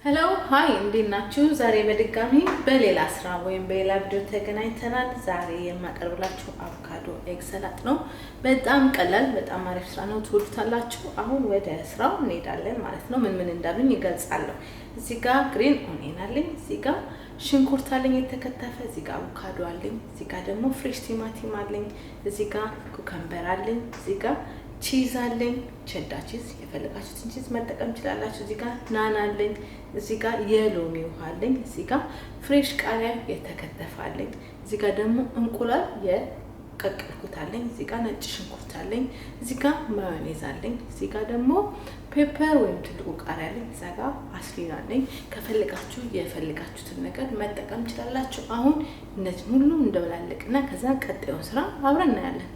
ሄሎ ሃይ እንዴት ናችሁ? ዛሬ በድጋሚ በሌላ ስራ ወይም በሌላ ቪዲዮ ተገናኝተናል። ዛሬ የማቀርብላችሁ አቮካዶ ኤግ ሰላጥ ነው። በጣም ቀላል በጣም አሪፍ ስራ ነው፣ ትወዱታላችሁ። አሁን ወደ ስራው እንሄዳለን ማለት ነው። ምን እንዳሉኝ ይገልጻለሁ። እዚህ ጋር ግሪን ኦኒየን አለኝ፣ እዚህ ጋር ሽንኩርት አለኝ የተከተፈ፣ እዚህ ጋር አቮካዶ አለኝ፣ እዚህ ጋር ደግሞ ፍሬሽ ቲማቲም አለኝ፣ እዚህ ጋር ኩከምበር አለኝ፣ እዚህ ጋር ቺዝ አለኝ፣ ቸዳ ቺዝ የፈለጋችሁትን ቺዝ መጠቀም ትችላላችሁ። እዚህ ጋር ናና አለኝ፣ እዚህ ጋር የሎሚ ውሃ አለኝ፣ እዚህ ጋር ፍሬሽ ቃሪያ የተከተፈ አለኝ፣ እዚህ ጋር ደግሞ እንቁላል የቀቀልኩት አለኝ፣ እዚህ ጋር ነጭ ሽንኩርት አለኝ፣ እዚህ ጋር ማዮኔዝ አለኝ፣ እዚህ ጋር ደግሞ ፔፐር ወይም ትልቁ ቃሪያ አለኝ፣ እዛ ጋር አስሊን አለኝ። ከፈለጋችሁ የፈለጋችሁትን ነገር መጠቀም ትችላላችሁ። አሁን እነዚህ ሁሉ እንደበላለቅና ከዛ ቀጣዩን ስራ አብረን እናያለን።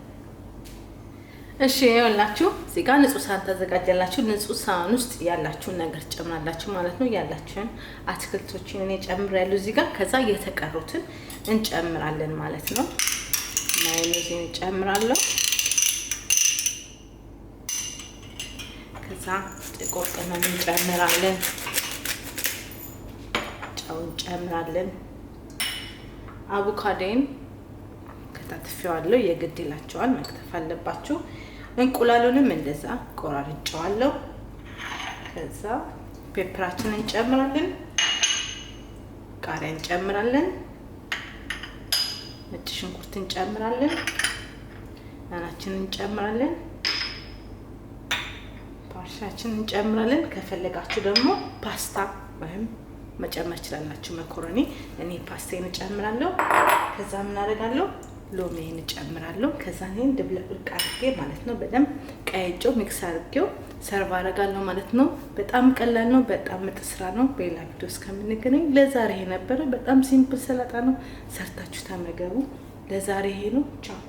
እሺ ይኸውላችሁ እዚህ ጋር ንጹህ ሳህን ታዘጋጃላችሁ። ንጹህ ሳህን ውስጥ ያላችሁን ነገር ጨምራላችሁ ማለት ነው። ያላችሁን አትክልቶችን እኔ ጨምራለሁ እዚህ ጋር። ከዛ የተቀሩትን እንጨምራለን ማለት ነው። ማዮኔዝን ጨምራለሁ። ከዛ ጥቁር ቅመም እንጨምራለን። ጨው እንጨምራለን። አቮካዶን ከታትፌዋለሁ። የግድ ይላችኋል፣ መክተፍ አለባችሁ። እንቁላሉንም እንደዛ ቆራርጬዋለሁ። ከዛ ፔፐራችንን እንጨምራለን፣ ቃሪያ እንጨምራለን፣ ነጭ ሽንኩርት እንጨምራለን፣ ናናችንን እንጨምራለን፣ ፓርሻችንን እንጨምራለን። ከፈለጋችሁ ደግሞ ፓስታ ወይም መጨመር ትችላላችሁ፣ መኮረኒ። እኔ ፓስታዬን እንጨምራለሁ። ከዛ ምን አደርጋለሁ? ሎሚን እንጨምራለሁ። ከዛ እኔን ድብልቅ አድርጌ ማለት ነው በደንብ ቀይጬው ሚክስ አድርጌው ሰርቭ አደርጋለሁ ማለት ነው። በጣም ቀላል ነው፣ በጣም ምርጥ ስራ ነው። በሌላ ቪዲዮ እስከምንገናኝ ለዛሬ ይሄ ነበረ። በጣም ሲምፕል ሰላጣ ነው፣ ሰርታችሁ ተመገቡ። ለዛሬ ይሄ ነው። ቻው።